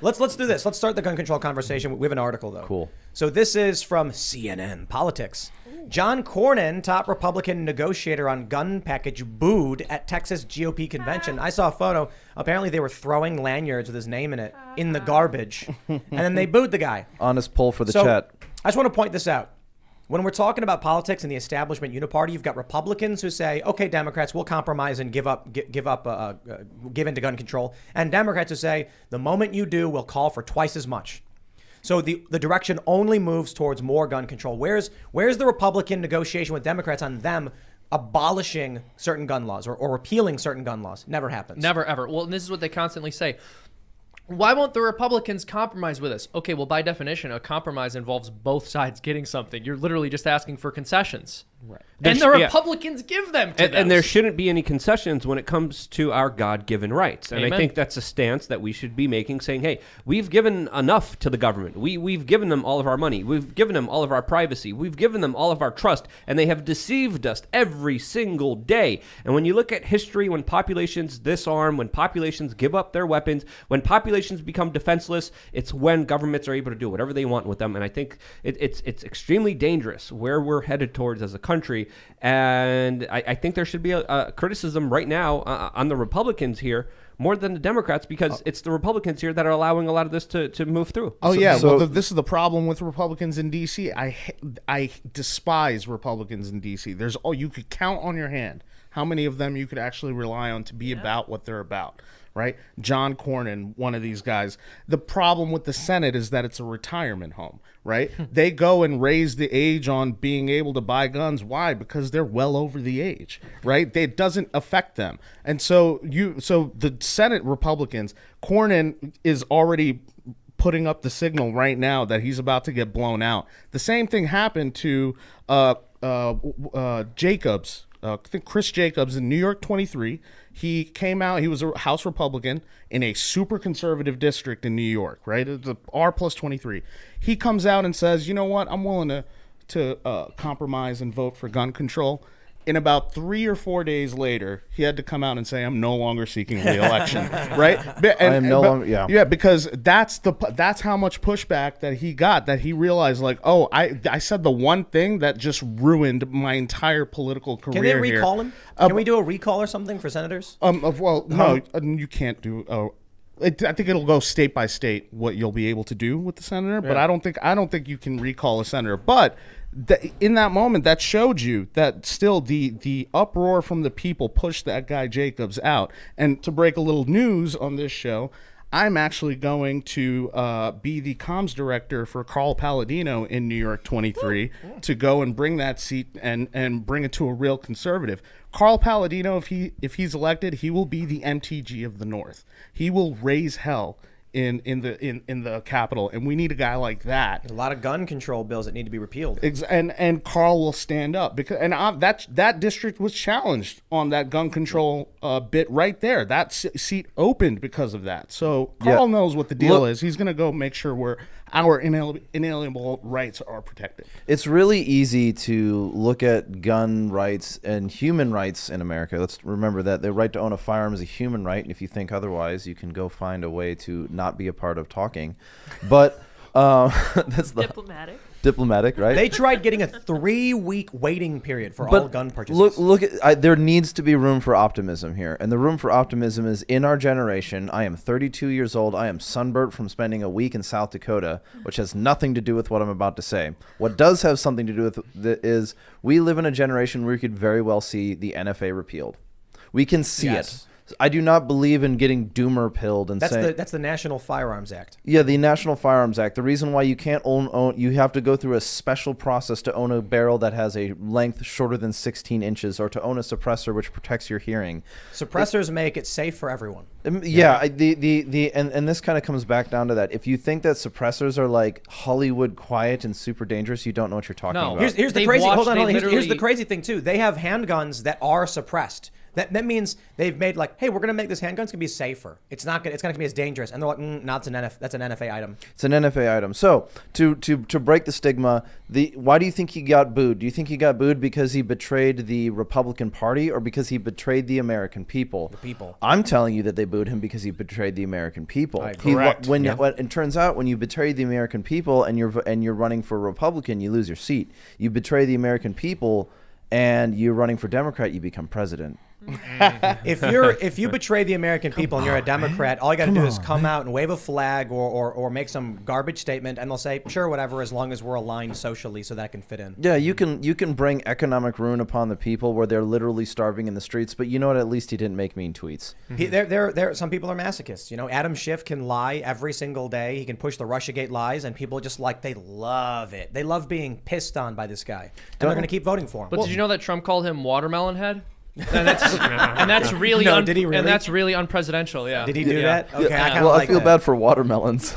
Let's do this. Let's start the gun control conversation. We have an article, though. Cool. So this is from CNN Politics. John Cornyn, top Republican negotiator on gun package, booed at Texas GOP convention. I saw a photo. Apparently, they were throwing lanyards with his name in it in the garbage, and then they booed the guy. Honest poll for the So, chat. I just want to point this out. When we're talking about politics and the establishment uniparty, you've got Republicans who say, "Okay, Democrats, we'll compromise and give in to gun control," and Democrats who say, "The moment you do, we'll call for twice as much." So the direction only moves towards more gun control. Where's the Republican negotiation with Democrats on them abolishing certain gun laws or repealing certain gun laws? Never happens. Never, ever. Well, and this is what they constantly say. Why won't the Republicans compromise with us? Okay, well, by definition, a compromise involves both sides getting something. You're literally just asking for concessions. Right. And the Republicans give them to them. And there shouldn't be any concessions when it comes to our God-given rights. And Amen. I think that's a stance that we should be making, saying, hey, we've given enough to the government. We've given them all of our money. We've given them all of our privacy. We've given them all of our trust. And they have deceived us every single day. And when you look at history, when populations disarm, when populations give up their weapons, when populations become defenseless, it's when governments are able to do whatever they want with them. And I think it's extremely dangerous where we're headed towards as a country. And I think there should be a criticism right now on the Republicans here more than the Democrats, because it's the Republicans here that are allowing a lot of this to move through. This is the problem with Republicans in D.C. I despise Republicans in D.C. You could count on your hand how many of them you could actually rely on to be about what they're about. Right? John Cornyn, one of these guys. The problem with the Senate is that it's a retirement home, right? They go and raise the age on being able to buy guns. Why? Because they're well over the age, right? It doesn't affect them. And so the Senate Republicans, Cornyn is already putting up the signal right now that he's about to get blown out. The same thing happened to Jacobs. I think Chris Jacobs in New York 23. He came out, he was a House Republican in a super conservative district in New York, right? It's a R plus 23. He comes out and says, you know what, I'm willing to compromise and vote for gun control. In about 3 or 4 days later, he had to come out and say, I'm no longer seeking re-election, right? Because that's how much pushback that he got, that he realized, like, oh, I said the one thing that just ruined my entire political career. Can they recall him? Can we do a recall or something for senators? No, you can't do. I think it'll go state by state what you'll be able to do with the senator, but I don't think you can recall a senator. But in that moment, that showed you that still the uproar from the people pushed that guy Jacobs out. And to break a little news on this show, I'm actually going to be the comms director for Carl Palladino in New York 23 to go and bring that seat and bring it to a real conservative. Carl Palladino, if he's elected, he will be the MTG of the North. He will raise hell in the Capitol, and we need a guy like that. A lot of gun control bills that need to be repealed. And Carl will stand up because that district was challenged on that gun control bit right there. That seat opened because of that. So Carl knows what the deal is. He's going to go make sure our inalienable rights are protected. It's really easy to look at gun rights and human rights in America. Let's remember that the right to own a firearm is a human right, and if you think otherwise, you can go find a way to not be a part of talking. But that's the diplomatic, right? They tried getting a 3-week waiting period for all gun purchases. Look at there needs to be room for optimism here, and the room for optimism is in our generation. I am 32 years old. I am sunburnt from spending a week in South Dakota, which has nothing to do with what I'm about to say. What does have something to do with it is we live in a generation where we could very well see the NFA repealed. We can see it. I do not believe in getting doomer pilled and saying that's the National Firearms Act. Yeah, the National Firearms Act. The reason why you can't own you have to go through a special process to own a barrel that has a length shorter than 16 inches, or to own a suppressor which protects your hearing. Suppressors make it safe for everyone. Yeah, and this kind of comes back down to that. If you think that suppressors are like Hollywood quiet and super dangerous, you don't know what you're talking about. Here's the crazy. Hold on. Here's the crazy thing too. They have handguns that are suppressed. That means they've made like, hey, we're gonna make this handgun. It's gonna be safer. It's not gonna be as dangerous. And they're like, no, that's an NFA item. It's an NFA item. So to break the stigma, why do you think he got booed? Do you think he got booed because he betrayed the Republican Party or because he betrayed the American people? The people. I'm telling you that they booed him because he betrayed the American people. Correct. It turns out when you betray the American people and you're running for Republican, you lose your seat. You betray the American people and you're running for Democrat, you become president. If you betray the American people and you're a Democrat, all you got to do is come out and wave a flag or make some garbage statement, and they'll say, sure, whatever, as long as we're aligned socially, so that can fit in. Yeah, you can bring economic ruin upon the people where they're literally starving in the streets. But you know what? At least he didn't make mean tweets. Some people are masochists. You know, Adam Schiff can lie every single day. He can push the Russiagate lies, and people just they love it. They love being pissed on by this guy, and they're going to keep voting for him. But did you know that Trump called him Watermelon Head? And that's really No, did he really? And that's really unpresidential. Yeah. Did he do that? Okay, I kind of Well, like I feel that. bad for watermelons.